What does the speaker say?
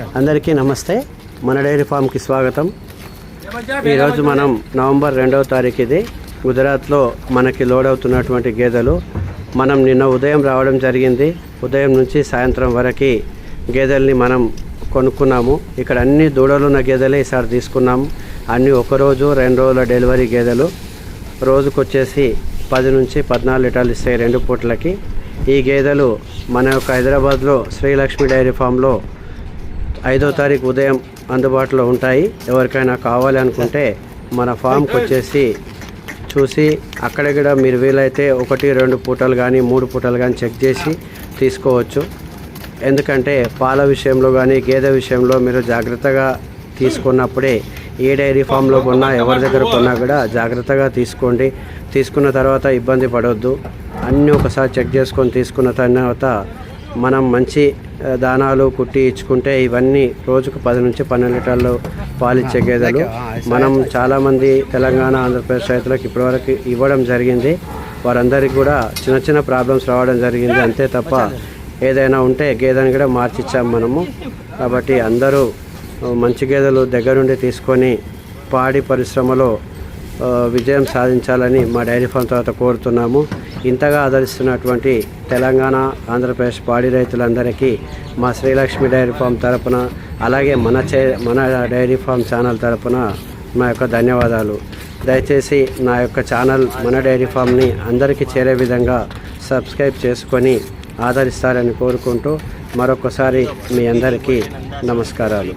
అందరికీ నమస్తే. మన డైరీ ఫామ్కి స్వాగతం. ఈరోజు మనం నవంబర్ 2వ తారీఖు ఇది గుజరాత్లో మనకి లోడ్ అవుతున్నటువంటి గేదెలు. మనం నిన్న ఉదయం రావడం జరిగింది. ఉదయం నుంచి సాయంత్రం వరకు గేదెల్ని మనం కొనుక్కున్నాము. ఇక్కడ అన్ని దూడలున్న గేదెలే ఈసారి తీసుకున్నాము. అన్నీ ఒకరోజు 2 రోజుల డెలివరీ గేదెలు. రోజుకొచ్చేసి 10 నుంచి 14 లీటర్లు ఇస్తాయి 2 పూటలకి. ఈ గేదెలు మన యొక్క హైదరాబాద్లో శ్రీలక్ష్మి డైరీ ఫామ్లో 5వ తారీఖు ఉదయం అందుబాటులో ఉంటాయి. ఎవరికైనా కావాలి అనుకుంటే మన ఫామ్కి వచ్చేసి చూసి అక్కడక్కడ మీరు వీలైతే 1-2 పూటలు కానీ 3 పూటలు కానీ చెక్ చేసి తీసుకోవచ్చు. ఎందుకంటే పాల విషయంలో కానీ గేదె విషయంలో మీరు జాగ్రత్తగా తీసుకున్నప్పుడే ఏ డైరీ ఫామ్లో కొన్నా ఎవరి దగ్గర కొన్నా కూడా జాగ్రత్తగా తీసుకోండి. తీసుకున్న తర్వాత ఇబ్బంది పడవద్దు. అన్నీ ఒకసారి చెక్ చేసుకొని తీసుకున్న తర్వాత మనం మంచి దానాలు కుట్టి ఇచ్చుకుంటే ఇవన్నీ రోజుకు 10 నుంచి 12 లీటర్లు పాలిచ్చే గేదెలు. మనం చాలామంది తెలంగాణ ఆంధ్రప్రదేశ్ రైతులకు ఇప్పటివరకు ఇవ్వడం జరిగింది. వారందరికీ కూడా చిన్న చిన్న ప్రాబ్లమ్స్ రావడం జరిగింది. అంతే తప్ప ఏదైనా ఉంటే గేదెని కూడా మార్చిచ్చాము మనము. కాబట్టి అందరూ మంచి గేదెలు దగ్గర నుండి తీసుకొని పాడి పరిశ్రమలో విజయం సాధించాలని మా డైరీ ఫామ్ తర్వాత కోరుతున్నాము. ఇంతగా ఆదరిస్తున్నటువంటి తెలంగాణ ఆంధ్రప్రదేశ్ పాడి రైతులందరికీ మా శ్రీలక్ష్మి డైరీ ఫామ్ తరపున అలాగే మన డైరీ ఫామ్ ఛానల్ తరపున మా యొక్క ధన్యవాదాలు. దయచేసి నా యొక్క ఛానల్ మన డైరీ ఫామ్ని అందరికీ చేరే విధంగా సబ్స్క్రైబ్ చేసుకొని ఆదరిస్తారని కోరుకుంటూ మరొకసారి మీ అందరికీ నమస్కారాలు.